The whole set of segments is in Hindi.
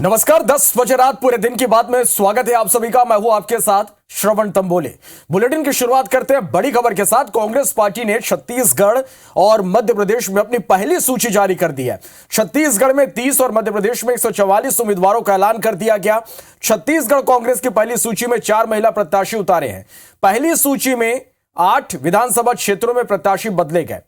नमस्कार, 10 बजे रात पूरे दिन की बात में स्वागत है आप सभी का। मैं हूं आपके साथ श्रवण तंबोले। बुलेटिन की शुरुआत करते हैं बड़ी खबर के साथ। कांग्रेस पार्टी ने छत्तीसगढ़ और मध्य प्रदेश में अपनी पहली सूची जारी कर दी है। छत्तीसगढ़ में 30 और मध्य प्रदेश में 144 उम्मीदवारों का ऐलान कर दिया गया। छत्तीसगढ़ कांग्रेस की पहली सूची में 4 महिला प्रत्याशी उतारे हैं। पहली सूची में 8 विधानसभा क्षेत्रों में प्रत्याशी बदले गए।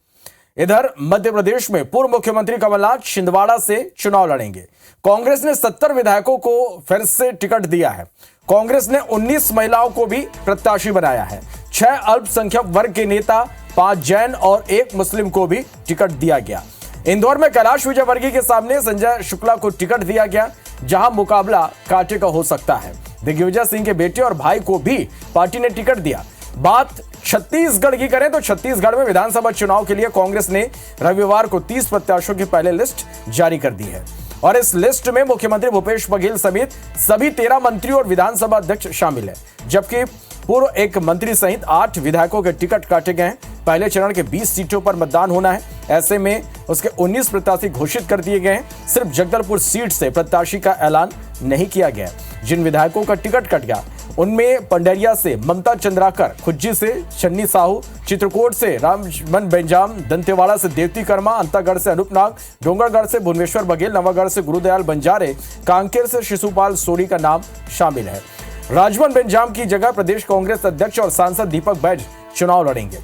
इधर मध्य प्रदेश में पूर्व मुख्यमंत्री कमलनाथ छिंदवाड़ा से चुनाव लड़ेंगे। कांग्रेस ने 70 विधायकों को फिर से टिकट दिया है। कांग्रेस ने 19 महिलाओं को भी प्रत्याशी बनाया है। 6 अल्पसंख्यक वर्ग के नेता, 5 जैन और 1 मुस्लिम को भी टिकट दिया गया। इंदौर में कैलाश विजयवर्गीय के सामने संजय शुक्ला को टिकट दिया गया, जहां मुकाबला कांटे का हो सकता है। दिग्विजय सिंह के बेटे और भाई को भी पार्टी ने टिकट दिया। बात छत्तीसगढ़ की करें तो छत्तीसगढ़ में विधानसभा चुनाव के लिए कांग्रेस ने रविवार को 30 प्रत्याशियों की पहले लिस्ट जारी कर दी है और इस लिस्ट में मुख्यमंत्री भूपेश बघेल समेत सभी 13 मंत्री और विधानसभा अध्यक्ष शामिल हैं, जबकि पूर्व एक मंत्री सहित 8 विधायकों के टिकट काटे गए हैं। पहले चरण के 20 सीटों पर मतदान होना है। ऐसे में उसके 19 प्रत्याशी घोषित कर दिए गए हैं। सिर्फ जगदलपुर सीट से प्रत्याशी का ऐलान नहीं किया गया। जिन विधायकों का टिकट कट गया उनमें पंडरिया से ममता चंद्राकर, खुज्जी से छन्नी साहू, चित्रकूट से रामन बेंजाम, दंतेवाड़ा से देवती कर्मा, अंतागढ़ से अनूप नाग, डोंगरगढ़ से भुवनेश्वर बघेल, नवागढ़ से गुरुदयाल बंजारे, कांकेर से शिशुपाल सोरी का नाम शामिल है। राजमन बेंजाम की जगह प्रदेश कांग्रेस अध्यक्ष और सांसद दीपक बैज चुनाव लड़ेंगे।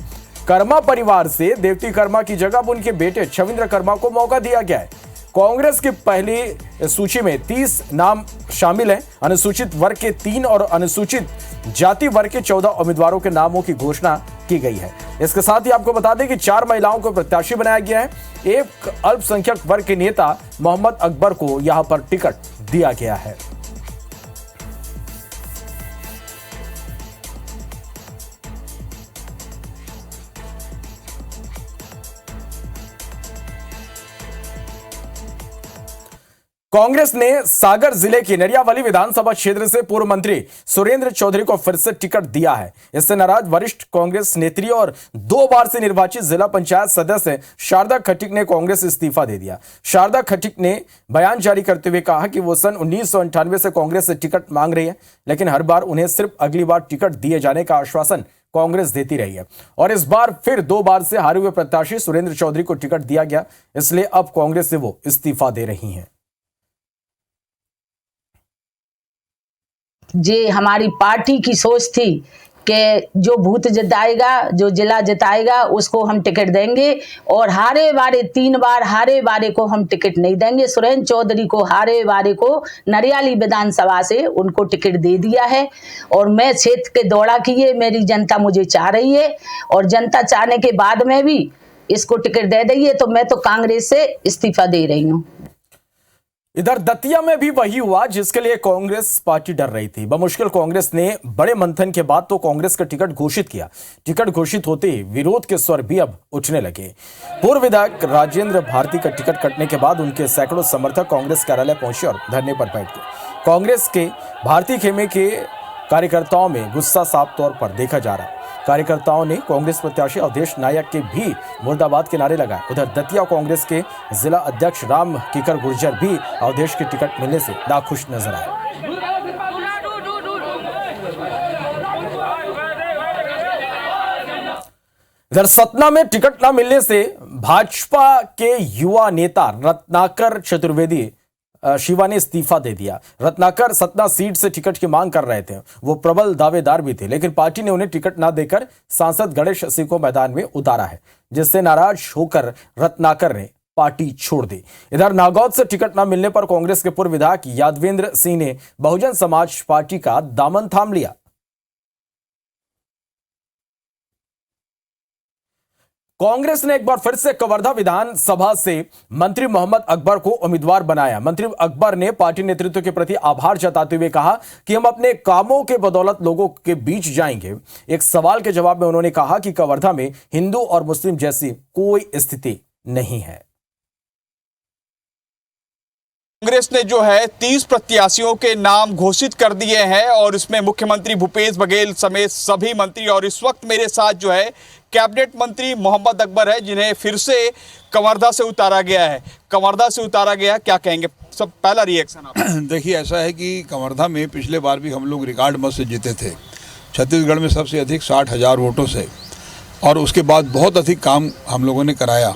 कर्मा परिवार से देवती कर्मा की जगह उनके बेटे छविंद्र कर्मा को मौका दिया गया है। कांग्रेस की पहली सूची में 30 नाम शामिल हैं। अनुसूचित वर्ग के 3 और अनुसूचित जाति वर्ग के 14 उम्मीदवारों के नामों की घोषणा की गई है। इसके साथ ही आपको बता दें कि 4 महिलाओं को प्रत्याशी बनाया गया है। एक अल्पसंख्यक वर्ग के नेता मोहम्मद अकबर को यहां पर टिकट दिया गया है। कांग्रेस ने सागर जिले की नरियावली विधानसभा क्षेत्र से पूर्व मंत्री सुरेंद्र चौधरी को फिर से टिकट दिया है। इससे नाराज वरिष्ठ कांग्रेस नेत्री और 2 बार से निर्वाचित जिला पंचायत सदस्य शारदा खटीक ने कांग्रेस इस्तीफा दे दिया। शारदा खटीक ने बयान जारी करते हुए कहा कि वो सन 1998 से कांग्रेस से टिकट मांग रही है, लेकिन हर बार उन्हें सिर्फ अगली बार टिकट दिए जाने का आश्वासन कांग्रेस देती रही है और इस बार फिर 2 बार से हारे हुए प्रत्याशी सुरेंद्र चौधरी को टिकट दिया गया, इसलिए अब कांग्रेस से वो इस्तीफा दे रही हैं। जे हमारी पार्टी की सोच थी कि जो बूथ जिताएगा, जो जिला जिताएगा उसको हम टिकट देंगे और हारे वाले 3 बार हारे वाले को हम टिकट नहीं देंगे। सुरेंद्र चौधरी को हारे वाले को नरियाली विधानसभा से उनको टिकट दे दिया है और मैं क्षेत्र के दौरा किए, मेरी जनता मुझे चाह रही है और जनता चाहने के बाद में भी इसको टिकट दे रही है, तो मैं तो कांग्रेस से इस्तीफा दे रही हूँ। इधर दतिया में भी वही हुआ जिसके लिए कांग्रेस पार्टी डर रही थी। बमुश्किल कांग्रेस ने बड़े मंथन के बाद तो कांग्रेस का टिकट घोषित किया। टिकट घोषित होते ही विरोध के स्वर भी अब उठने लगे। पूर्व विधायक राजेंद्र भारती का टिकट कटने के बाद उनके सैकड़ों समर्थक कांग्रेस कार्यालय पहुंचे और धरने पर बैठ गए। कांग्रेस के भारतीय खेमे के कार्यकर्ताओं में गुस्सा साफ तौर पर देखा जा रहा है। कार्यकर्ताओं ने कांग्रेस प्रत्याशी अवधेश नायक के भी मुर्दाबाद के नारे लगाए। उधर दतिया कांग्रेस के जिला अध्यक्ष राम किकर गुर्जर भी अवधेश के टिकट मिलने से नाखुश नजर आए। इधर सतना में टिकट न मिलने से भाजपा के युवा नेता रत्नाकर चतुर्वेदी शिवा ने इस्तीफा दे दिया। रत्नाकर सतना सीट से टिकट की मांग कर रहे थे। वो प्रबल दावेदार भी थे, लेकिन पार्टी ने उन्हें टिकट ना देकर सांसद गणेश सिंह को मैदान में उतारा है, जिससे नाराज होकर रत्नाकर ने पार्टी छोड़ दी। इधर नागौद से टिकट न मिलने पर कांग्रेस के पूर्व विधायक यादवेंद्र सिंह ने बहुजन समाज पार्टी का दामन थाम लिया। कांग्रेस ने एक बार फिर से कवर्धा विधानसभा से मंत्री मोहम्मद अकबर को उम्मीदवार बनाया। मंत्री अकबर ने पार्टी नेतृत्व के प्रति आभार जताते हुए कहा कि हम अपने कामों के बदौलत लोगों के बीच जाएंगे। एक सवाल के जवाब में उन्होंने कहा कि कवर्धा में हिंदू और मुस्लिम जैसी कोई स्थिति नहीं है। कांग्रेस ने जो है 30 प्रत्याशियों के नाम घोषित कर दिए हैं और इसमें मुख्यमंत्री भूपेश बघेल समेत सभी मंत्री और इस वक्त मेरे साथ जो है कैबिनेट मंत्री मोहम्मद अकबर है, जिन्हें फिर से कवर्धा से उतारा गया है। कवर्धा से उतारा गया, क्या कहेंगे? सब पहला रिएक्शन आप। देखिए, ऐसा है कि कवर्धा में पिछले बार भी हम लोग रिकॉर्ड मत से जीते थे, छत्तीसगढ़ में सबसे अधिक 60,000 वोटों से, और उसके बाद बहुत अधिक काम हम लोगों ने कराया।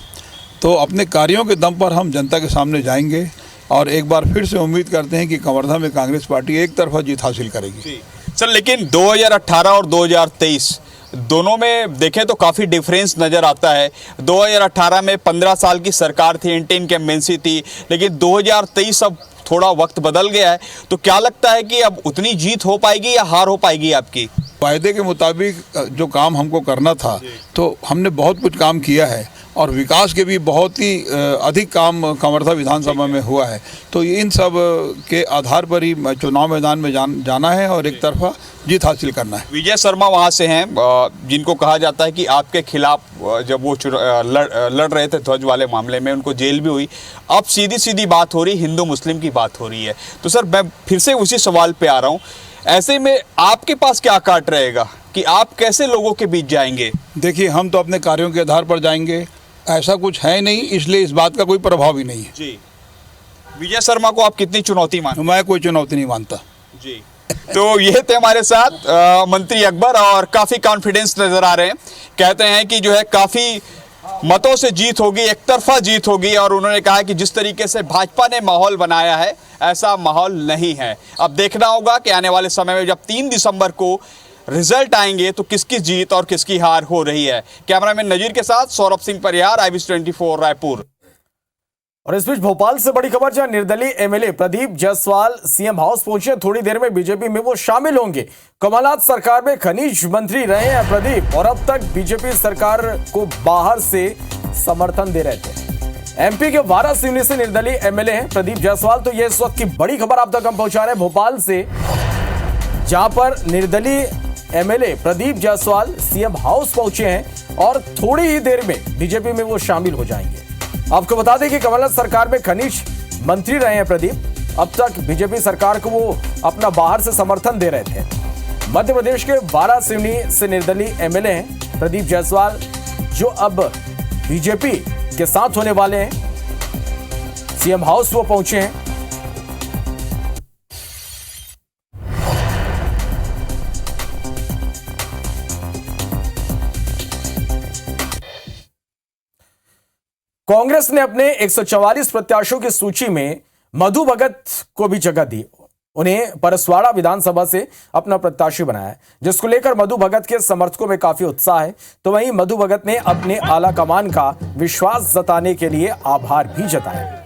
तो अपने कार्यों के दम पर हम जनता के सामने जाएंगे और एक बार फिर से उम्मीद करते हैं कि कवर्धा में कांग्रेस पार्टी एक तरफा जीत हासिल करेगी। सर, लेकिन 2018 और 2023 दोनों में देखें तो काफ़ी डिफरेंस नज़र आता है। 2018 में 15 साल की सरकार थी, एंटी इनकम्बेंसी थी, लेकिन 2023 अब थोड़ा वक्त बदल गया है। तो क्या लगता है कि अब उतनी जीत हो पाएगी या हार हो पाएगी आपकी? वायदे के मुताबिक जो काम हमको करना था, तो हमने बहुत कुछ काम किया है और विकास के भी बहुत ही अधिक काम कवर्धा विधानसभा में हुआ है। तो इन सब के आधार पर ही चुनाव मैदान में जाना है और एक तरफा जीत हासिल करना है। विजय शर्मा वहाँ से हैं, जिनको कहा जाता है कि आपके खिलाफ जब वो लड़ रहे थे ध्वज वाले मामले में, उनको जेल भी हुई। अब सीधी सीधी बात हो रही, हिंदू मुस्लिम की बात हो रही है। तो सर, मैं फिर से उसी सवाल पे आ रहा हूँ, ऐसे में आपके पास क्या काट रहेगा कि आप कैसे लोगों के बीच जाएंगे? देखिए, हम तो अपने कार्यों के आधार पर जाएंगे, ऐसा कुछ है नहीं, इसलिए इस बात का कोई प्रभाव ही नहीं है। जी, विजय शर्मा को आप कितनी चुनौती मानते? मैं कोई चुनौती नहीं मानता जी। तो ये थे हमारे साथ मंत्री अकबर, और काफ़ी कॉन्फिडेंस नज़र आ रहे हैं। कहते हैं कि जो है काफ़ी मतों से जीत होगी, एक तरफा जीत होगी, और उन्होंने कहा कि जिस तरीके से भाजपा ने माहौल बनाया है, ऐसा माहौल नहीं है। अब देखना होगा कि आने वाले समय में जब 3 दिसंबर को रिजल्ट आएंगे तो किसकी जीत और किसकी हार हो रही है। कैमरामैन नजीर के साथ सौरभ सिंह परिहार, IBC24 रायपुर। और इस बीच भोपाल से बड़ी खबर, जहां निर्दलीय MLA Pradeep Jaiswal CM house पहुंचे। थोड़ी देर में बीजेपी में वो शामिल होंगे। कमलनाथ सरकार में खनिज मंत्री रहे हैं प्रदीप, और अब तक बीजेपी सरकार को बाहर से समर्थन दे रहे थे। एमपी के वारासिवनी से निर्दलीय एमएलए हैं प्रदीप जायसवाल। तो ये इस वक्त की बड़ी खबर आप तक हम पहुंचा रहे हैं भोपाल से, जहां पर निर्दलीय MLA Pradeep Jaiswal CM house पहुंचे हैं और थोड़ी ही देर में बीजेपी में वो शामिल हो जाएंगे। आपको बता दें कि कमलनाथ सरकार में खनिज मंत्री रहे हैं प्रदीप। अब तक बीजेपी सरकार को वो अपना बाहर से समर्थन दे रहे थे। मध्य प्रदेश के वारासिवनी से निर्दलीय एमएलए हैं प्रदीप जायसवाल, जो अब बीजेपी के साथ होने वाले हैं। सीएम हाउस वो पहुंचे हैं। कांग्रेस ने अपने 144 प्रत्याशियों की सूची में मधु भगत को भी जगह दी। उन्हें परसवाड़ा विधानसभा से अपना प्रत्याशी बनाया है, जिसको लेकर मधु भगत के समर्थकों में काफी उत्साह है। तो वहीं मधु भगत ने अपने आला कमान का विश्वास जताने के लिए आभार भी जताया।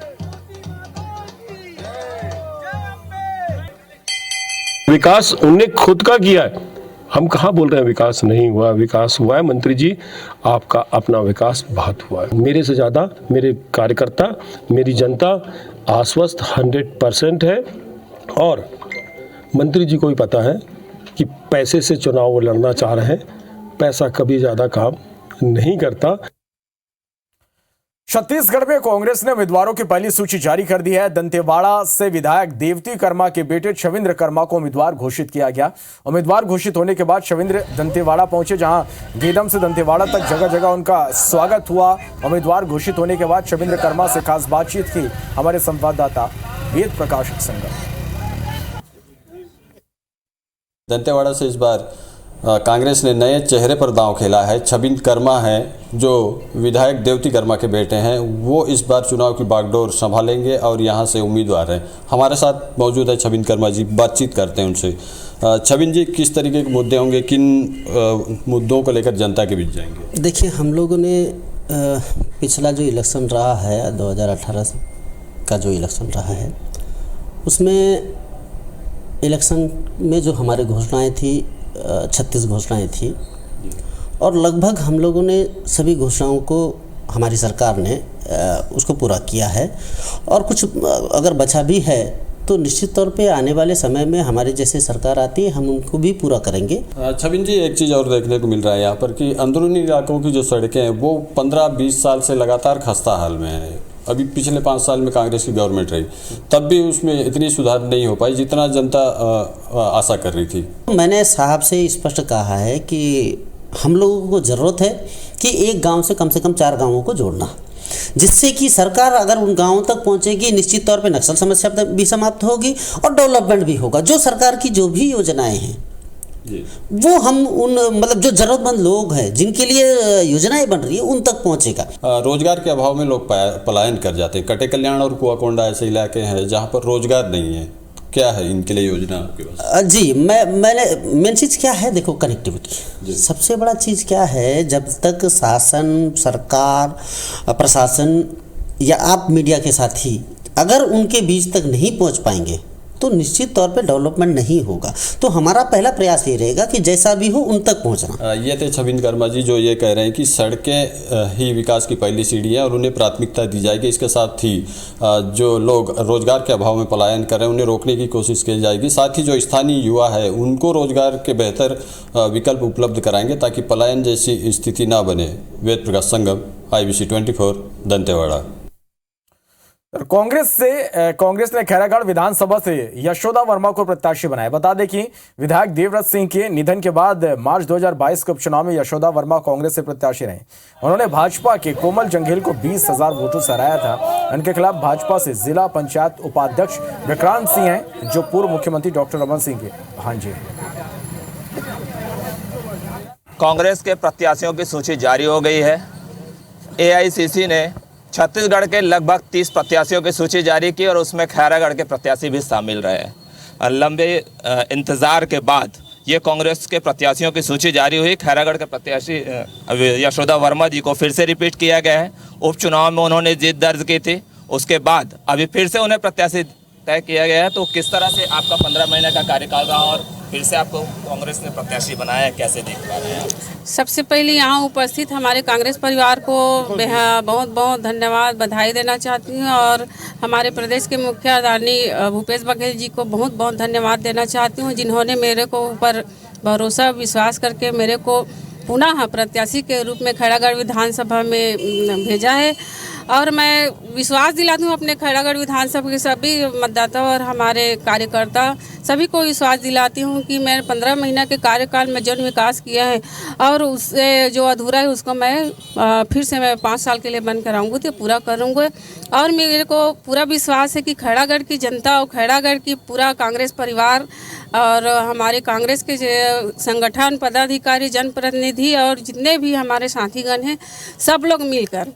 विकास उनने खुद का किया है, हम कहाँ बोल रहे हैं विकास नहीं हुआ। विकास हुआ है मंत्री जी, आपका अपना विकास बहुत हुआ है। मेरे से ज़्यादा मेरे कार्यकर्ता, मेरी जनता आश्वस्त 100% है। और मंत्री जी को भी पता है कि पैसे से चुनाव वो लड़ना चाह रहे हैं, पैसा कभी ज़्यादा काम नहीं करता। छत्तीसगढ़ में कांग्रेस ने उम्मीदवारों की पहली सूची जारी कर दी है। दंतेवाड़ा से विधायक देवती कर्मा के बेटे छविंद्र कर्मा को उम्मीदवार घोषित किया गया। उम्मीदवार घोषित होने के बाद छविंद्र दंतेवाड़ा पहुंचे, जहां गेदम से दंतेवाड़ा तक जगह जगह उनका स्वागत हुआ। उम्मीदवार घोषित होने के बाद छविंद्र कर्मा से खास बातचीत की हमारे संवाददाता वेद प्रकाश संगम। दंतेवाड़ा से इस बार कांग्रेस ने नए चेहरे पर दांव खेला है। छविंद्र कर्मा हैं जो विधायक देवती कर्मा के बेटे हैं, वो इस बार चुनाव की बागडोर संभालेंगे और यहाँ से उम्मीदवार हैं। हमारे साथ मौजूद है छविंद्र कर्मा जी, बातचीत करते हैं उनसे। छविंद्र जी, किस तरीके के मुद्दे होंगे, किन मुद्दों को लेकर जनता के बीच जाएंगे? देखिए, हम लोगों ने पिछला जो इलेक्शन रहा है 2018 का जो इलेक्शन रहा है, उसमें इलेक्शन में जो हमारे घोषणाएं थी 36 घोषणाएं थी, और लगभग हम लोगों ने सभी घोषणाओं को, हमारी सरकार ने उसको पूरा किया है। और कुछ अगर बचा भी है तो निश्चित तौर पे आने वाले समय में हमारे जैसे सरकार आती है, हम उनको भी पूरा करेंगे। छविंद्र जी, एक चीज़ और देखने को मिल रहा है यहाँ पर कि अंदरूनी इलाकों की जो सड़कें हैं वो 15-20 साल से लगातार खस्ता हाल में है। अभी पिछले 5 साल में कांग्रेस की गवर्नमेंट रही, तब भी उसमें इतनी सुधार नहीं हो पाई जितना जनता आशा कर रही थी। मैंने साहब से स्पष्ट कहा है कि हम लोगों को ज़रूरत है कि एक गांव से कम 4 गांवों को जोड़ना, जिससे कि सरकार अगर उन गांवों तक पहुंचेगी निश्चित तौर पे नक्सल समस्या भी समाप्त होगी और डेवलपमेंट भी होगा। जो सरकार की जो भी योजनाएं हैं वो हम उन मतलब जो ज़रूरतमंद लोग हैं जिनके लिए योजनाएं बन रही है उन तक पहुंचेगा। रोजगार के अभाव में लोग पलायन कर जाते हैं। कटे कल्याण और कुआकोंडा ऐसे इलाके हैं जहां पर रोजगार नहीं है, क्या है इनके लिए योजना आपके पास? जी मैंने मेन चीज़ क्या है, देखो कनेक्टिविटी सबसे बड़ा चीज़ क्या है। जब तक शासन, सरकार, प्रशासन या आप मीडिया के साथी अगर उनके बीच तक नहीं पहुंच पाएंगे तो निश्चित तौर पे डेवलपमेंट नहीं होगा। तो हमारा पहला प्रयास ये रहेगा कि जैसा भी हो उन तक पहुंचना। ये थे छबिंद कर्मा जी जो ये कह रहे हैं कि सड़कें ही विकास की पहली सीढ़ी है और उन्हें प्राथमिकता दी जाएगी। इसके साथ ही जो लोग रोजगार के अभाव में पलायन कर रहे हैं उन्हें रोकने की कोशिश की जाएगी। साथ ही जो स्थानीय युवा है उनको रोजगार के बेहतर विकल्प उपलब्ध कराएंगे ताकि पलायन जैसी स्थिति ना बने। वेद प्रकाश संगम, IBC 24, दंतेवाड़ा। कांग्रेस ने खैरागढ़ विधानसभा से यशोदा वर्मा को प्रत्याशी बनाया। बता दें कि विधायक देवव्रत सिंह के निधन के बाद मार्च 2022 के उपचुनाव में यशोदा वर्मा कांग्रेस से प्रत्याशी रहे। उन्होंने भाजपा के कोमल जंघेल को 20,000 वोटों से हराया था। उनके खिलाफ भाजपा से जिला पंचायत उपाध्यक्ष विक्रांत सिंह हैं जो पूर्व मुख्यमंत्री डॉक्टर रमन सिंह के भांजे हैं। कांग्रेस के प्रत्याशियों की सूची जारी हो गई है। AICC ने छत्तीसगढ़ के लगभग 30 प्रत्याशियों की सूची जारी की और उसमें खैरागढ़ के प्रत्याशी भी शामिल रहे। लंबे इंतज़ार के बाद ये कांग्रेस के प्रत्याशियों की सूची जारी हुई। खैरागढ़ के प्रत्याशी यशोदा वर्मा जी को फिर से रिपीट किया गया है। उपचुनाव में उन्होंने जीत दर्ज की थी, उसके बाद अभी फिर से उन्हें प्रत्याशी तय किया गया है। तो किस तरह से आपका 15 महीने का कार्यकाल रहा और फिर से आपको कांग्रेस ने प्रत्याशी बनाया है, कैसे देख पा रहे हैं आप? सबसे पहले यहाँ उपस्थित हमारे कांग्रेस परिवार को बहुत बहुत धन्यवाद, बधाई देना चाहती हूँ और हमारे प्रदेश के मुखिया आदरणीय भूपेश बघेल जी को बहुत बहुत धन्यवाद देना चाहती हूँ, जिन्होंने मेरे को ऊपर भरोसा विश्वास करके मेरे को पुनः प्रत्याशी के रूप में खैरागढ़ विधानसभा में भेजा है। और मैं विश्वास दिलाती हूँ अपने खैरागढ़ विधानसभा के सभी मतदाता और हमारे कार्यकर्ता सभी को विश्वास दिलाती हूँ कि मैंने 15 महीना के कार्यकाल में जो विकास किया है और उससे जो अधूरा है उसको मैं फिर से मैं 5 साल के लिए बंद कराऊंगी तो पूरा करूँगी। और मेरे को पूरा विश्वास है कि खैरागढ़ की जनता और खैरागढ़ की पूरा कांग्रेस परिवार और हमारे कांग्रेस के संगठन पदाधिकारी, जनप्रतिनिधि और जितने भी हमारे साथीगण हैं सब लोग मिलकर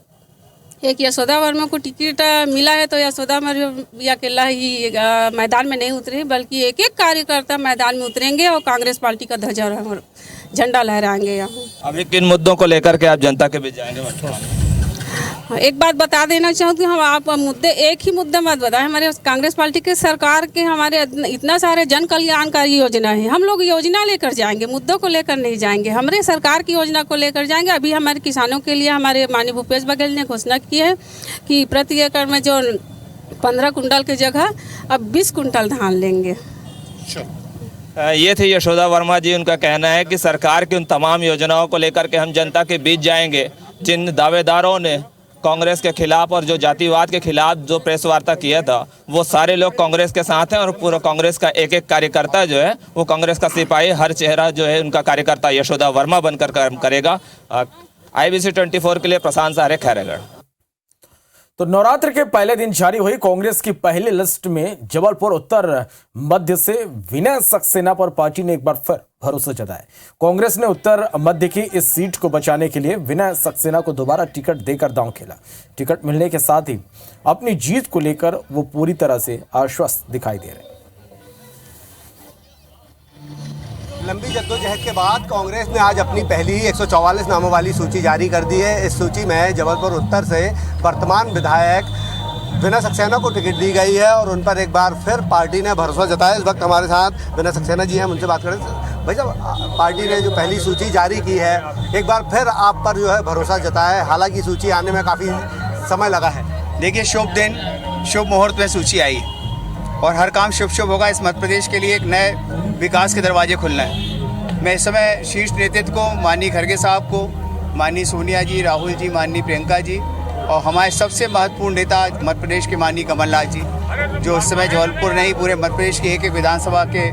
एक यशोदा वर्मा को टिकट मिला है तो यशोदा वर्मा अकेला ही मैदान में नहीं उतरे बल्कि एक एक कार्यकर्ता मैदान में उतरेंगे और कांग्रेस पार्टी का ध्वजा और झंडा लहराएंगे। यहाँ अभी किन मुद्दों को लेकर के आप जनता के बीच जाएंगे? एक बात बता देना चाहूँ कि हम आप मुद्दे एक ही मुद्दा मत बताएं। हमारे कांग्रेस पार्टी के सरकार के हमारे इतना सारे जन कल्याणकारी योजना है, हम लोग योजना लेकर जाएंगे, मुद्दों को लेकर नहीं जाएंगे। हमारे सरकार की योजना को लेकर जाएंगे। अभी हमारे किसानों के लिए हमारे माननीय भूपेश बघेल ने घोषणा की है कि प्रति एकड़ में जो 15 कुंटल की जगह अब 20 कुंटल धान लेंगे। ये थे यशोदा वर्मा जी। उनका कहना है कि सरकार की उन तमाम योजनाओं को लेकर के हम जनता के बीच जाएंगे। जिन दावेदारों ने कांग्रेस के खिलाफ और जो जातिवाद के खिलाफ जो प्रेस वार्ता किया था वो सारे लोग कांग्रेस के साथ हैं और पूरा कांग्रेस का एक एक कार्यकर्ता जो है वो कांग्रेस का सिपाही, हर चेहरा जो है उनका कार्यकर्ता यशोदा वर्मा बनकर काम करेगा। IBC 24 के लिए प्रशांत सारे, खैरागढ़। तो नवरात्र के पहले दिन जारी हुई कांग्रेस की पहली लिस्ट में जबलपुर उत्तर मध्य से विनय सक्सेना पर पार्टी ने एक बार फिर भरोसा जताया। कांग्रेस ने उत्तर मध्य की इस सीट को बचाने के लिए विनय सक्सेना को दोबारा टिकट देकर दांव खेला। टिकट मिलने के साथ ही अपनी जीत को लेकर वो पूरी तरह से आश्वस्त दिखाई दे रहे। लंबी जद्दोजहद के बाद कांग्रेस ने आज अपनी पहली 144 नामों वाली सूची जारी कर दी है। इस सूची में जबलपुर उत्तर से वर्तमान विधायक विनय सक्सेना को टिकट दी गई है और उन पर एक बार फिर पार्टी ने भरोसा जताया। इस वक्त हमारे साथ विनय सक्सेना जी हैं, उनसे बात करें। भाई साहब, पार्टी ने जो पहली सूची जारी की है एक बार फिर आप पर जो है भरोसा जताया है, हालांकि सूची आने में काफ़ी समय लगा है। देखिए, शुभ दिन शुभ मुहूर्त में सूची आई और हर काम शुभ शुभ होगा। इस मध्य प्रदेश के लिए एक नए विकास के दरवाजे खुलना है। मैं इस समय शीर्ष नेतृत्व को, माननीय खड़गे साहब को, माननीय सोनिया जी, राहुल जी, माननीय प्रियंका जी और हमारे सबसे महत्वपूर्ण नेता मध्य प्रदेश के माननीय कमलनाथ जी, जो इस समय जबलपुर नहीं पूरे मध्य प्रदेश की एक एक विधानसभा के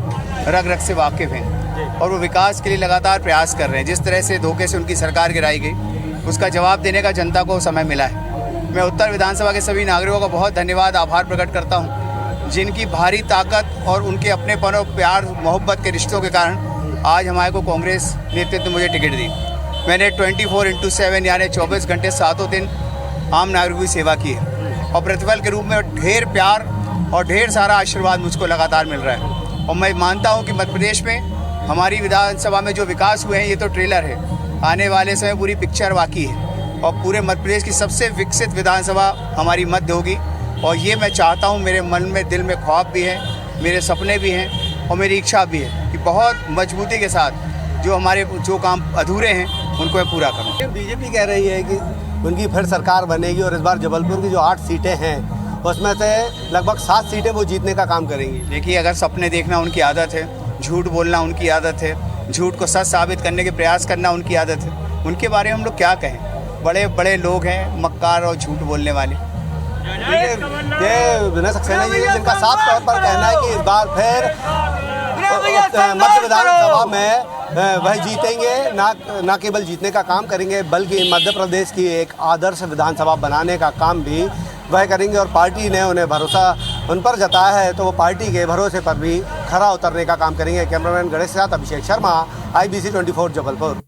रग रग से वाकिफ़ हैं और वो विकास के लिए लगातार प्रयास कर रहे हैं। जिस तरह से धोखे से उनकी सरकार गिराई गई, उसका जवाब देने का जनता को समय मिला है। मैं उत्तर विधानसभा के सभी नागरिकों का बहुत धन्यवाद, आभार प्रकट करता हूँ, जिनकी भारी ताकत और उनके अपनेपन और प्यार मोहब्बत के रिश्तों के कारण आज हमारे को कांग्रेस नेतृत्व मुझे टिकट दी। मैंने 24/7 यानी 24 घंटे 7 दिन आम नागरिकों की सेवा की है और प्रतिफल के रूप में ढेर प्यार और ढेर सारा आशीर्वाद मुझको लगातार मिल रहा है। और मैं मानता हूं कि मध्य प्रदेश में हमारी विधानसभा में जो विकास हुए हैं ये तो ट्रेलर है, आने वाले समय पूरी पिक्चर बाकी है और पूरे मध्य प्रदेश की सबसे विकसित विधानसभा हमारी मध्य होगी। और ये मैं चाहता हूँ, मेरे मन में दिल में ख्वाब भी है, मेरे सपने भी हैं और मेरी इच्छा भी है कि बहुत मजबूती के साथ जो काम अधूरे हैं उनको मैं पूरा करूँ। बीजेपी कह रही है कि उनकी फिर सरकार बनेगी और इस बार जबलपुर की जो 8 सीटें हैं उसमें से लगभग 7 सीटें वो जीतने का काम करेंगी। देखिए, अगर सपने देखना उनकी आदत है, झूठ बोलना उनकी आदत है, झूठ को सच साबित करने के प्रयास करना उनकी आदत है, उनके बारे में हम लोग क्या कहें। बड़े बड़े लोग हैं, मक्कार और झूठ बोलने वाले। ये विनय सक्सेना जी जिनका साफ तौर पर कहना है कि इस बार फिर मध्य विधानसभा में वह जीतेंगे, ना केवल जीतने का काम करेंगे बल्कि मध्य प्रदेश की एक आदर्श विधानसभा बनाने का काम भी वह करेंगे। और पार्टी ने उन्हें भरोसा उन पर जताया है तो वो पार्टी के भरोसे पर भी खरा उतरने का काम करेंगे। कैमरामैन गणेश के साथ अभिषेक शर्मा, IBC 24 जबलपुर।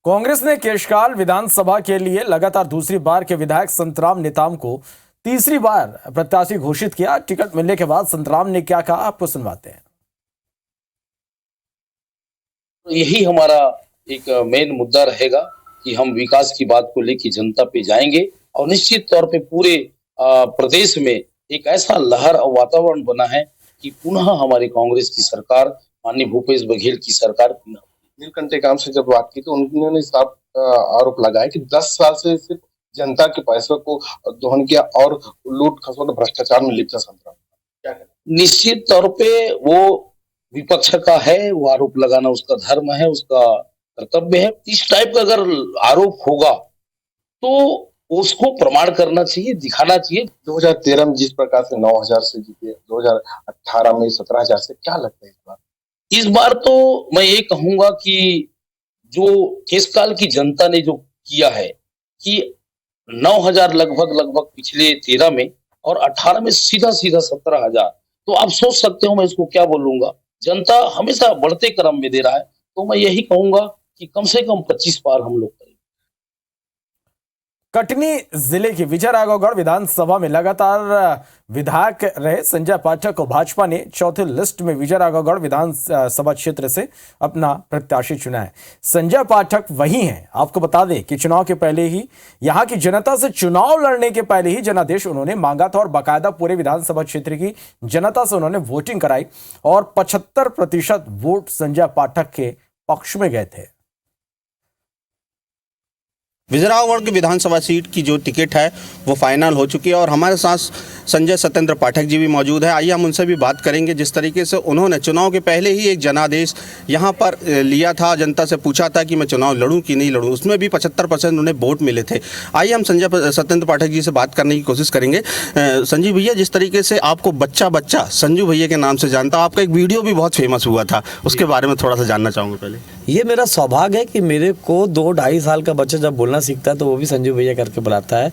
कांग्रेस ने केशकाल विधानसभा के लिए लगातार दूसरी बार के विधायक संतराम नेताम को तीसरी बार प्रत्याशी घोषित किया। टिकट मिलने के बाद संतराम ने क्या कहा, आपको सुनवाते हैं। यही हमारा एक मेन मुद्दा रहेगा कि हम विकास की बात को लेकर जनता पे जाएंगे और निश्चित तौर पे पूरे प्रदेश में एक ऐसा लहर और वातावरण बना है कि पुनः हमारी कांग्रेस की सरकार, माननीय भूपेश बघेल की सरकार। नीलकंठ टेकाम से जब बात की तो उन्होंने साफ आरोप लगाया कि 10 साल से सिर्फ जनता के पैसों को दोहन किया और लूट खसोट भ्रष्टाचार में लिप्त संतराम। क्या कहना? निश्चित तौर पे वो विपक्ष का है, वो आरोप लगाना उसका धर्म है, उसका कर्तव्य है। इस टाइप का अगर आरोप होगा तो उसको प्रमाण करना चाहिए, दिखाना चाहिए। 2013 में जिस प्रकार से 9,000 से जीते, 2018 में 17,000 से, क्या लगता है इस बार? इस बार तो मैं ये कहूंगा कि जो केशकाल की जनता ने जो किया है कि 9,000 लगभग पिछले 13 में और 18 में सीधा 17,000, तो आप सोच सकते हो मैं इसको क्या बोलूंगा। जनता हमेशा बढ़ते क्रम में दे रहा है, तो मैं यही कहूंगा कि कम से कम 25 पार हम लोग करें। कटनी जिले की विजय राघवगढ़ विधानसभा में लगातार विधायक रहे संजय पाठक को भाजपा ने चौथे लिस्ट में विजय राघवगढ़ विधानसभा क्षेत्र से अपना प्रत्याशी चुना है। संजय पाठक वही हैं। आपको बता दें कि चुनाव के पहले ही यहां की जनता से चुनाव लड़ने के पहले ही जनादेश उन्होंने मांगा था और बाकायदा पूरे विधानसभा क्षेत्र की जनता से उन्होंने वोटिंग कराई और 75% वोट संजय पाठक के पक्ष में गए थे। विजय राघवगढ़ की विधानसभा सीट की जो टिकट है वो फाइनल हो चुकी है और हमारे साथ संजय सत्येंद्र पाठक जी भी मौजूद है। आइए हम उनसे भी बात करेंगे। जिस तरीके से उन्होंने चुनाव के पहले ही एक जनादेश यहाँ पर लिया था, जनता से पूछा था कि मैं चुनाव लड़ूं कि नहीं लड़ूं, उसमें भी 75% उन्हें वोट मिले थे। आइए हम संजय सत्येंद्र पाठक जी से बात करने की कोशिश करेंगे। संजीव भैया, जिस तरीके से आपको बच्चा संजू भैया के नाम से जानता, आपका एक वीडियो भी बहुत फेमस हुआ था, उसके बारे में थोड़ा सा जानना चाहूँगा। पहले ये मेरा सौभाग्य है कि मेरे को 2-2.5 साल का बच्चा जब बोलना सीखता है तो वो भी संजू भैया करके बुलाता है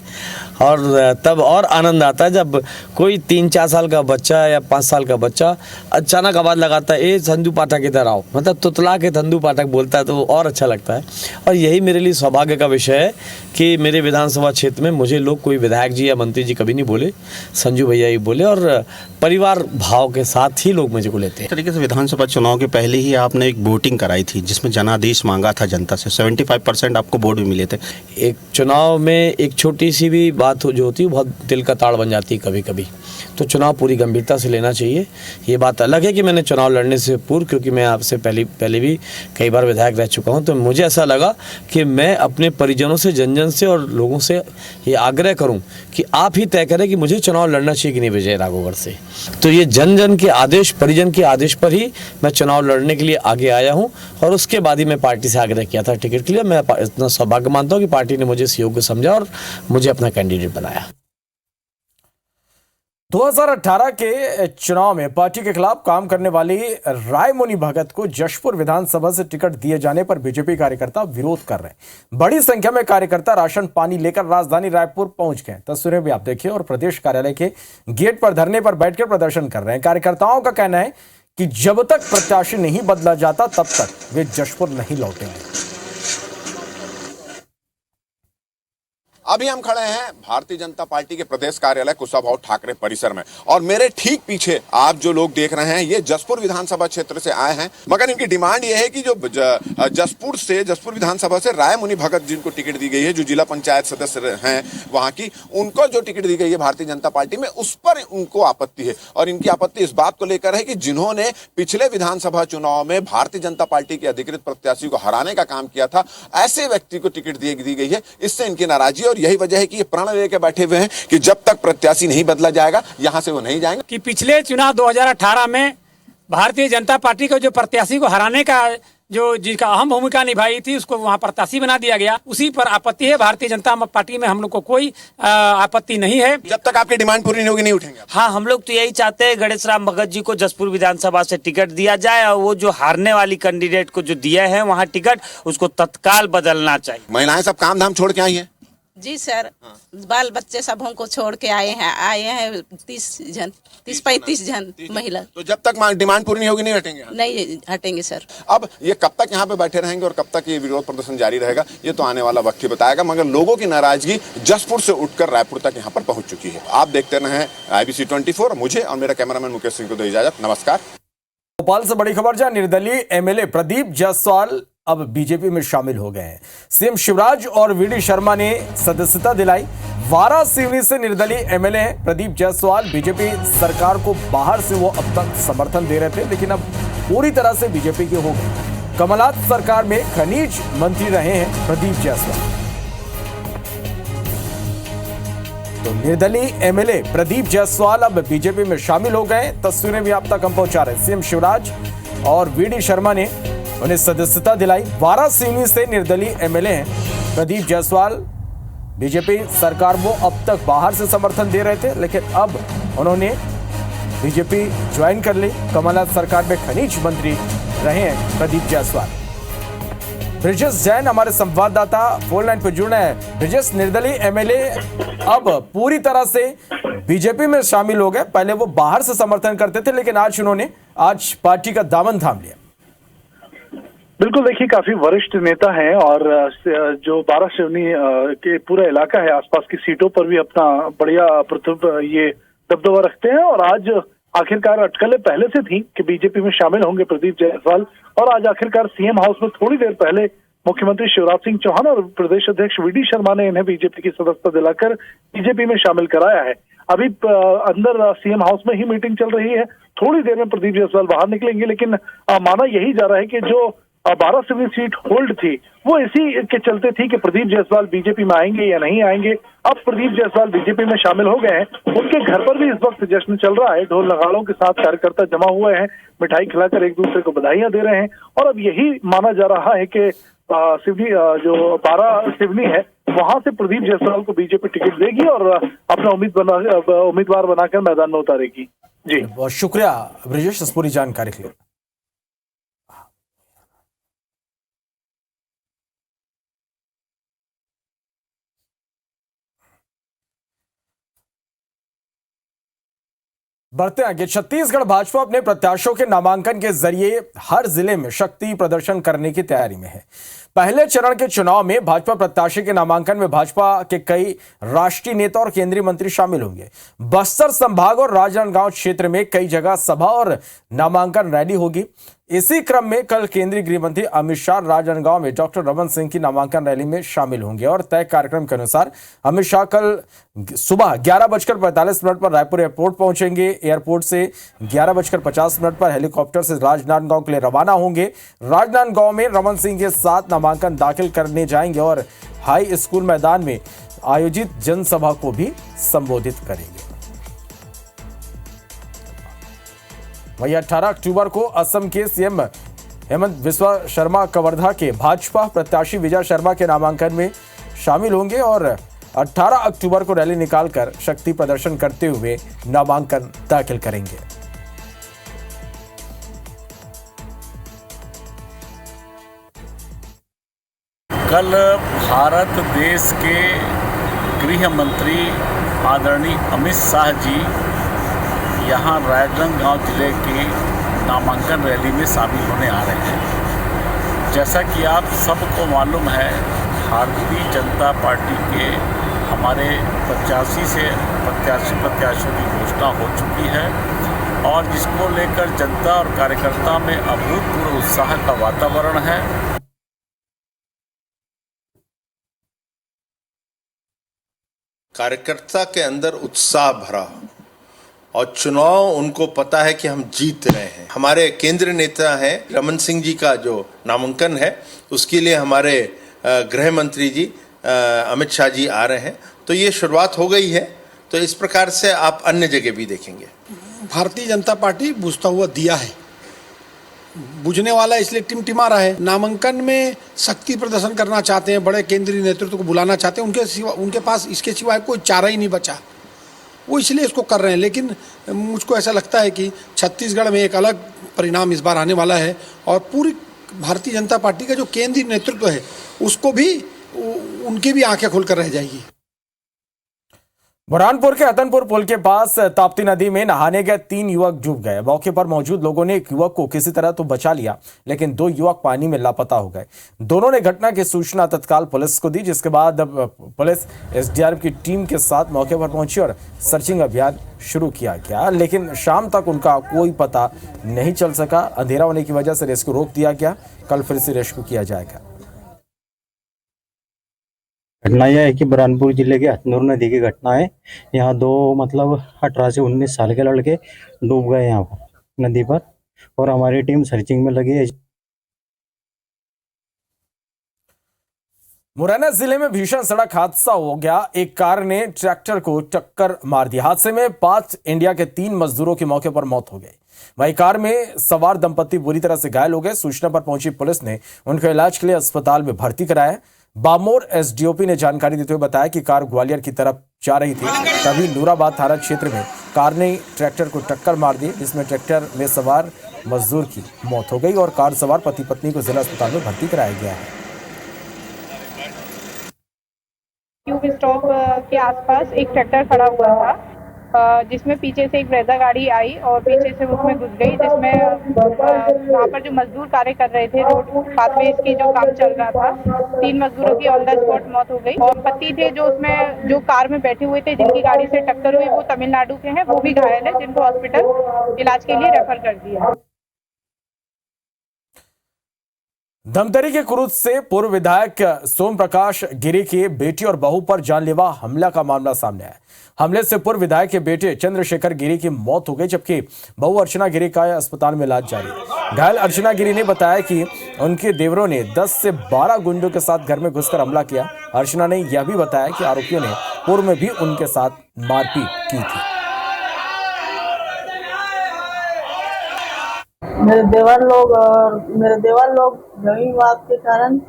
और तब और आनंद आता है जब कोई 3-4 साल का बच्चा या 5 साल का बच्चा अचानक आवाज़ लगाता है, ए संजू पाठक इधर आओ, मतलब तुतला के संजू पाठक बोलता है तो और अच्छा लगता है। और यही मेरे लिए सौभाग्य का विषय है कि मेरे विधानसभा क्षेत्र में मुझे लोग कोई विधायक जी या मंत्री जी कभी नहीं बोले, संजू भैया ही बोले और परिवार भाव के साथ ही लोग मुझे को लेते हैं। तरीके से विधानसभा चुनाव के पहले ही आपने एक वोटिंग कराई थी जिसमें जनादेश मांगा था जनता से, 75% आपको वोट भी मिले थे। एक चुनाव में एक छोटी सी भी बात जो होती है बहुत दिल का ताड़ बन जाती है कभी कभी, तो चुनाव पूरी गंभीरता से लेना चाहिए। ये बात अलग है कि मैंने चुनाव लड़ने से पूर्व, क्योंकि मैं आपसे पहले भी कई बार विधायक रह चुका हूँ, तो मुझे ऐसा लगा कि मैं अपने परिजनों से, जन से और लोगों से ये आग्रह करूँ कि आप ही तय करें कि मुझे चुनाव लड़ना चाहिए कि नहीं विजय राघवगढ़ से। तो ये जन के आदेश, परिजन के आदेश पर ही मैं चुनाव लड़ने के लिए आगे आया हूँ और उसके बाद ही मैं पार्टी से आग्रह किया था टिकट के लिए। मैं इतना सौभाग्य मानता हूँ कि पार्टी ने मुझे योग्य समझा और मुझे अपना कैंडिडेट बनाया। 2018 के चुनाव में पार्टी के खिलाफ काम करने वाली रायमुनि भगत को जशपुर विधानसभा से टिकट दिए जाने पर बीजेपी कार्यकर्ता विरोध कर रहे हैं। बड़ी संख्या में कार्यकर्ता राशन पानी लेकर राजधानी रायपुर पहुंच गए। तस्वीरें भी आप देखिए और प्रदेश कार्यालय के गेट पर धरने पर बैठकर प्रदर्शन कर रहे हैं। कार्यकर्ताओं का कहना है कि जब तक प्रत्याशी नहीं बदला जाता तब तक वे जशपुर नहीं लौटेंगे। अभी हम खड़े हैं भारतीय जनता पार्टी के प्रदेश कार्यालय कुशाभाऊ ठाकरे परिसर में और मेरे ठीक पीछे आप जो लोग देख रहे हैं ये जशपुर विधानसभा क्षेत्र से आए हैं, मगर इनकी डिमांड ये है कि जो जशपुर विधानसभा से रायमुनि भगत जिनको टिकट दी गई है, जो जिला पंचायत सदस्य हैं वहां की, उनको जो टिकट दी गई है भारतीय जनता पार्टी में, उस पर उनको आपत्ति है। और इनकी आपत्ति इस बात को लेकर है कि जिन्होंने पिछले विधानसभा चुनाव में भारतीय जनता पार्टी के अधिकृत प्रत्याशी को हराने का काम किया था, ऐसे व्यक्ति को टिकट दी गई है। इससे इनकी नाराजगी और यही वजह है कि ये प्रण लेके बैठे हुए हैं कि जब तक प्रत्याशी नहीं बदला जाएगा यहां से वो नहीं जाएंगे। कि पिछले चुनाव 2018 में भारतीय जनता पार्टी को जो प्रत्याशी को हराने का जिसका अहम भूमिका निभाई थी उसको वहां प्रत्याशी बना दिया गया, उसी पर आपत्ति है। भारतीय जनता पार्टी में हम लोग को कोई आपत्ति नहीं है। जब तक आपकी डिमांड पूरी नहीं होगी नहीं उठेंगे। हाँ, हम लोग तो यही चाहते हैं गणेश राम भगत जी को जशपुर विधानसभा से टिकट दिया जाए और वो जो हारने वाली कैंडिडेट को जो दिया है वहाँ टिकट, उसको तत्काल बदलना चाहिए। महिलाएं सब काम धाम छोड़ के आई है। जी सर, बाल बच्चे सब हमको छोड़ के आए हैं 30-35 जन महिला। तो जब तक डिमांड पूरी नहीं होगी नहीं हटेंगे। नहीं हटेंगे सर। अब ये कब तक यहाँ पे बैठे रहेंगे और कब तक ये विरोध प्रदर्शन जारी रहेगा ये तो आने वाला वक्त ही बताएगा, मगर लोगों की नाराजगी जशपुर से उठकर रायपुर तक यहाँ पर पहुंच चुकी है। आप देखते रहे IBC 24। मुझे और मेरा कैमरामैन मुकेश सिंह को दो इजाजत। नमस्कार। भोपाल से बड़ी खबर, जहां निर्दलीय MLA प्रदीप जायसवाल अब बीजेपी में शामिल हो गए हैं। सीएम शिवराज और VD शर्मा ने सदस्यता दिलाई। वारासिवनी से निर्दलीय MLA प्रदीप जायसवाल बीजेपी सरकार को बाहर से वो अब तक समर्थन दे रहे थे, लेकिन अब पूरी तरह से बीजेपी के हो गए। कमलनाथ सरकार में खनिज मंत्री रहे हैं प्रदीप जायसवाल। तो निर्दलीय MLA प्रदीप जायसवाल अब बीजेपी में शामिल हो गए। तस्वीरें भी आप तक हम पहुंचा रहे हैं। सीएम शिवराज और VD शर्मा ने उन्हें सदस्यता दिलाई। वारासिवनी से निर्दलीय MLA हैं प्रदीप जायसवाल। बीजेपी सरकार वो अब तक बाहर से समर्थन दे रहे थे, लेकिन अब उन्होंने बीजेपी ज्वाइन कर ली। कमलनाथ सरकार में खनिज मंत्री रहे हैं प्रदीप जायसवाल। ब्रिजेश जैन हमारे संवाददाता फोन लाइन पर जुड़े हैं। ब्रिजेश, निर्दलीय MLA अब पूरी तरह से बीजेपी में शामिल हो गए। पहले वो बाहर से समर्थन करते थे, लेकिन आज उन्होंने पार्टी का दामन थाम लिया। बिल्कुल, देखिए काफी वरिष्ठ नेता हैं और जो वारासिवनी के पूरा इलाका है आसपास की सीटों पर भी अपना बढ़िया ये दबदबा रखते हैं। और आज आखिरकार अटकलें पहले से थी कि बीजेपी में शामिल होंगे प्रदीप जायसवाल, और आज आखिरकार सीएम हाउस में थोड़ी देर पहले मुख्यमंत्री शिवराज सिंह चौहान और प्रदेश अध्यक्ष VD शर्मा ने इन्हें बीजेपी की सदस्यता दिलाकर बीजेपी में शामिल कराया है। अभी अंदर सीएम हाउस में ही मीटिंग चल रही है। थोड़ी देर में प्रदीप जायसवाल बाहर निकलेंगे, लेकिन माना यही जा रहा है कि जो वारासिवनी सीट होल्ड थी वो इसी के चलते थी कि प्रदीप जायसवाल बीजेपी में आएंगे या नहीं आएंगे। अब प्रदीप जायसवाल बीजेपी में शामिल हो गए हैं। उनके घर पर भी इस वक्त जश्न चल रहा है। ढोल नगाड़ों के साथ कार्यकर्ता जमा हुए हैं, मिठाई खिलाकर एक दूसरे को बधाइयां दे रहे हैं। और अब यही माना जा रहा है कि जो वारासिवनी है वहां से प्रदीप जायसवाल को बीजेपी टिकट देगी और अपना उम्मीदवार बनाकर मैदान में उतारेगी। जी, बहुत शुक्रिया ब्रिजेश इस पूरी जानकारी के लिए। बढ़ते आगे, छत्तीसगढ़ भाजपा अपने प्रत्याशियों के नामांकन के जरिए हर जिले में शक्ति प्रदर्शन करने की तैयारी में है। पहले चरण के चुनाव में भाजपा प्रत्याशी के नामांकन में भाजपा के कई राष्ट्रीय नेता और केंद्रीय मंत्री शामिल होंगे। बस्तर संभाग और राजनांदगांव क्षेत्र में कई जगह सभा और नामांकन रैली होगी। इसी क्रम में कल केंद्रीय गृह मंत्री अमित शाह राजनांदगांव में डॉक्टर रमन सिंह की नामांकन रैली में शामिल होंगे और तय कार्यक्रम के अनुसार अमित शाह कल सुबह 11:45 पर रायपुर एयरपोर्ट पहुंचेंगे। एयरपोर्ट से 11:50 पर हेलीकॉप्टर से राजनांदगांव के लिए रवाना होंगे। राजनांदगांव में रमन सिंह के साथ नामांकन दाखिल करने जाएंगे और हाई स्कूल मैदान में आयोजित जनसभा को भी संबोधित करेंगे। वहीं 18 अक्टूबर को असम के सीएम हेमंत बिस्वा शर्मा कवर्धा के भाजपा प्रत्याशी विजय शर्मा के नामांकन में शामिल होंगे और 18 अक्टूबर को रैली निकालकर शक्ति प्रदर्शन करते हुए नामांकन दाखिल करेंगे। कल भारत देश के गृह मंत्री आदरणीय अमित शाह जी यहाँ रायगंज जिले की नामांकन रैली में शामिल होने आ रहे हैं। जैसा कि आप सबको मालूम है, भारतीय जनता पार्टी के हमारे 85 प्रत्याशियों की घोषणा हो चुकी है और जिसको लेकर जनता और कार्यकर्ता में अभूतपूर्व उत्साह का वातावरण है। कार्यकर्ता के अंदर उत्साह भरा और चुनाव उनको पता है कि हम जीत रहे हैं। हमारे केंद्रीय नेता हैं रमन सिंह जी का जो नामांकन है उसके लिए हमारे गृह मंत्री जी अमित शाह जी आ रहे हैं, तो ये शुरुआत हो गई है। तो इस प्रकार से आप अन्य जगह भी देखेंगे। भारतीय जनता पार्टी बुझता हुआ दिया है, बुझने वाला इसलिए टिमटिमा रहा है। नामांकन में शक्ति प्रदर्शन करना चाहते हैं, बड़े केंद्रीय नेतृत्व को बुलाना चाहते हैं, उनके पास इसके सिवाय कोई चारा ही नहीं बचा, वो इसलिए इसको कर रहे हैं। लेकिन मुझको ऐसा लगता है कि छत्तीसगढ़ में एक अलग परिणाम इस बार आने वाला है और पूरी भारतीय जनता पार्टी का जो केंद्रीय नेतृत्व है उसको भी, उनकी भी आंखें खोलकर रह जाएगी। बुरहानपुर के हतनपुर पुल के पास ताप्ती नदी में नहाने गए 3 युवक डूब गए। मौके पर मौजूद लोगों ने एक युवक को किसी तरह तो बचा लिया, लेकिन 2 युवक पानी में लापता हो गए। दोनों ने घटना की सूचना तत्काल पुलिस को दी, जिसके बाद पुलिस एसडीआरएफ की टीम के साथ मौके पर पहुंची और सर्चिंग अभियान शुरू किया गया, लेकिन शाम तक उनका कोई पता नहीं चल सका। अंधेरा होने की वजह से रेस्क्यू रोक दिया गया। कल फिर से रेस्क्यू किया जाएगा। घटना यह है कि बुरहानपुर जिले के हथनूर नदी की घटना है। यहाँ 2 18 से 19 साल के लड़के डूब गए यहाँ पर नदी पर और हमारी टीम सर्चिंग में लगी है। मुरैना जिले में भीषण सड़क हादसा हो गया। एक कार ने ट्रैक्टर को टक्कर मार दी। हादसे में 5 इंडिया के 3 मजदूरों की मौके पर मौत हो गई। वहीं कार में सवार दंपति बुरी तरह से घायल हो गए। सूचना पर पहुंची पुलिस ने उनको इलाज के लिए अस्पताल में भर्ती कराया। बामोर एसडीओपी ने जानकारी देते हुए बताया कि कार ग्वालियर की तरफ जा रही थी, तभी नूराबाद थाना क्षेत्र में कार ने ट्रैक्टर को टक्कर मार दी, जिसमें ट्रैक्टर में सवार मजदूर की मौत हो गई और कार सवार पति पत्नी को जिला अस्पताल में भर्ती कराया गया है। ट्यूब स्टॉप के आसपास एक ट्रैक्टर खड़ा हुआ था, जिसमें पीछे से एक ब्रेजा गाड़ी आई और पीछे से उसमें घुस गई, जिसमें वहाँ पर जो मजदूर कार्य कर रहे थे, रोड पाथवेज की जो काम चल रहा था, 3 मजदूरों की ऑन द स्पॉट मौत हो गई और पति थे जो उसमें जो कार में बैठे हुए थे, जिनकी गाड़ी से टक्कर हुई, वो तमिलनाडु के हैं, वो भी घायल है, जिनको हॉस्पिटल इलाज के लिए रेफर कर दिया। धमतरी के कुरुद से पूर्व विधायक सोम प्रकाश गिरी की बेटी और बहू पर जानलेवा हमला का मामला सामने आया। हमले से पूर्व विधायक के बेटे चंद्रशेखर गिरी की मौत हो गई, जबकि बहू अर्चना गिरी का अस्पताल में इलाज जारी है। घायल अर्चना गिरी ने बताया कि उनके देवरों ने 10 से 12 गुंडों के साथ घर में घुसकर हमला किया। अर्चना ने यह भी बताया कि आरोपियों ने पूर्व में भी उनके साथ मारपीट की थी। मेरे देवर लोग जमीन विवाद के कारण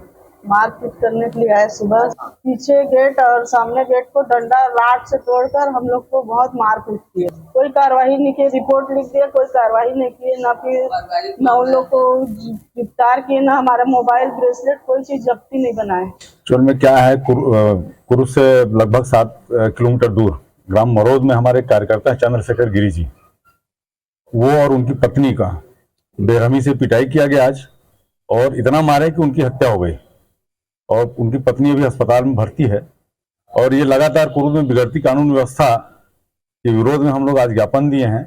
मारपीट करने के लिए आए। सुबह पीछे गेट और सामने गेट को डंडा राड से तोड़कर हम लोग को बहुत मारपीट किए। कोई कार्रवाई नहीं की, रिपोर्ट लिख दिया, कोई कार्रवाई नहीं की, ना फिर न उन लोग को गिरफ्तार किए, ना हमारा मोबाइल ब्रेसलेट कोई चीज जब्ती नहीं बनाए। चोर में क्या है, कुरुद से लगभग 7 किलोमीटर दूर ग्राम मरोद में हमारे कार्यकर्ता चंद्रशेखर गिरी जी, वो और उनकी पत्नी का बेरहमी से पिटाई किया गया आज, और इतना मारे कि उनकी हत्या हो गई और उनकी पत्नी अभी अस्पताल में भर्ती है। और ये लगातार कुरुद में बिगड़ती कानून व्यवस्था के विरोध में हम लोग आज ज्ञापन दिए हैं।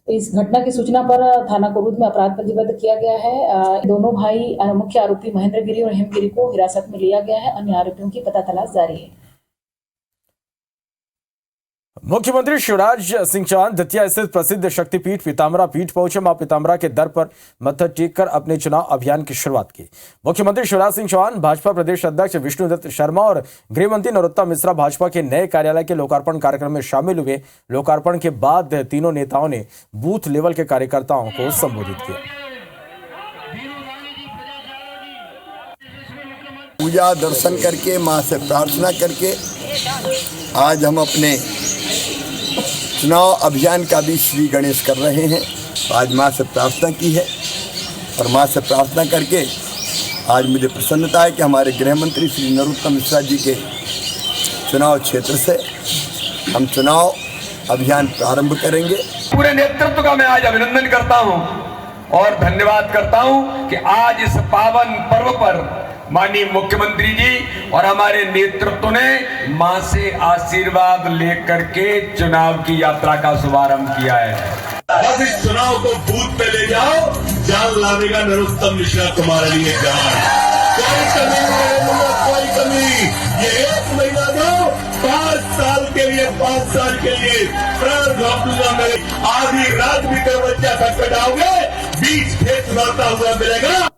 इस घटना की सूचना पर थाना कुरुद में अपराध पंजीबद्ध किया गया है। दोनों भाई मुख्य आरोपी महेंद्र गिरी और हेम गिरी को हिरासत में लिया गया है। अन्य आरोपियों की पता तलाश जारी है। मुख्यमंत्री शिवराज सिंह चौहान दतिया स्थित प्रसिद्ध शक्तिपीठ पीताम्बरा पीठ पहुंचे। मां पीताम्बरा के दर पर मत्था टेक कर अपने चुनाव अभियान की शुरुआत की। मुख्यमंत्री शिवराज सिंह चौहान, भाजपा प्रदेश अध्यक्ष विष्णुदत्त शर्मा और गृह मंत्री नरोत्तम मिश्रा भाजपा के नए कार्यालय के लोकार्पण कार्यक्रम में शामिल हुए। लोकार्पण के बाद तीनों नेताओं ने बूथ लेवल के कार्यकर्ताओं को संबोधित किया। पूजा दर्शन करके, मां से प्रार्थना करके आज हम अपने चुनाव अभियान का भी श्री गणेश कर रहे हैं। आज माँ से प्रार्थना की है और माँ से प्रार्थना करके आज मुझे प्रसन्नता है कि हमारे गृह मंत्री श्री नरोत्तम मिश्रा जी के चुनाव क्षेत्र से हम चुनाव अभियान प्रारंभ करेंगे। पूरे नेतृत्व का मैं आज अभिनंदन करता हूं और धन्यवाद करता हूं कि आज इस पावन पर्व पर माननीय मुख्यमंत्री जी और हमारे नेतृत्व ने मां से आशीर्वाद लेकर के चुनाव की यात्रा का शुभारंभ किया है। बस इस चुनाव को बूथ पे ले जाओ, जान लावेगा नरोत्तम मिश्रा तुम्हारे लिए जान। कोई कमी नहीं, कोई कमी। ये 1 महीना दो, 5 साल के लिए, 5 साल के लिए प्राण घाप दूंगा। मेरे आधी रात भी दरवाजा खटखटाओगे, बीच खेत लड़ता हुआ मिलेगा।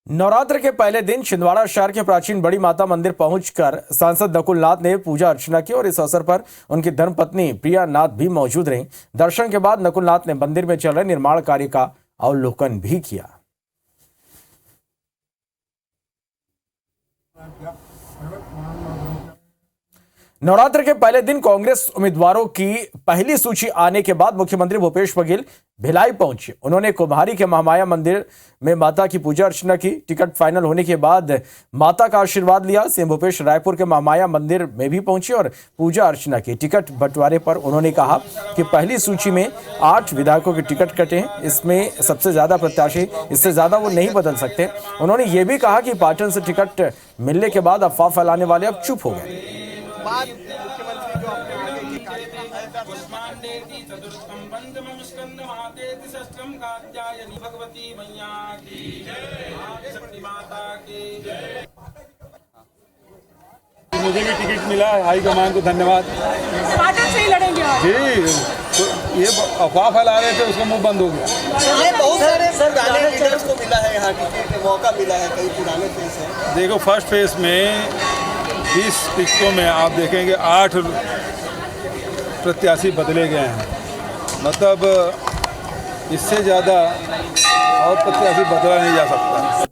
नवरात्र के पहले दिन छिंदवाड़ा शहर के प्राचीन बड़ी माता मंदिर पहुंचकर सांसद नकुल नाथ ने पूजा अर्चना की और इस अवसर पर उनकी धर्मपत्नी प्रिया नाथ भी मौजूद रहीं। दर्शन के बाद नकुल नाथ ने मंदिर में चल रहे निर्माण कार्य का अवलोकन भी किया। नवरात्र के पहले दिन कांग्रेस उम्मीदवारों की पहली सूची आने के बाद मुख्यमंत्री भूपेश बघेल भिलाई पहुंचे। उन्होंने कुम्हारी के महामाया मंदिर में माता की पूजा अर्चना की। टिकट फाइनल होने के बाद माता का आशीर्वाद लिया। सीएम भूपेश रायपुर के महामाया मंदिर में भी पहुंचे और पूजा अर्चना की। टिकट बंटवारे पर उन्होंने कहा कि पहली सूची में 8 विधायकों के टिकट कटे हैं। इसमें सबसे ज्यादा प्रत्याशी, इससे ज्यादा वो नहीं बदल सकते। उन्होंने ये भी कहा कि पाटन से टिकट मिलने के बाद अफवाह फैलाने वाले अब चुप हो गए। मुझे भी टिकट मिला है, हाईकमान को धन्यवाद। पाटन से ही लड़ेंगे जी, तो ये अफवाह फैला रहे थे, उसका मुंह बंद हो गया। बहुत सारे लीडर्स को मिला है यहाँ टिकट, मौका मिला है, कई पुराने फेस है। देखो, फर्स्ट फेज में 20 टिकटों में आप देखेंगे 8 प्रत्याशी बदले गए हैं। मतलब इससे ज़्यादा और प्रत्याशी बदला नहीं जा सकता।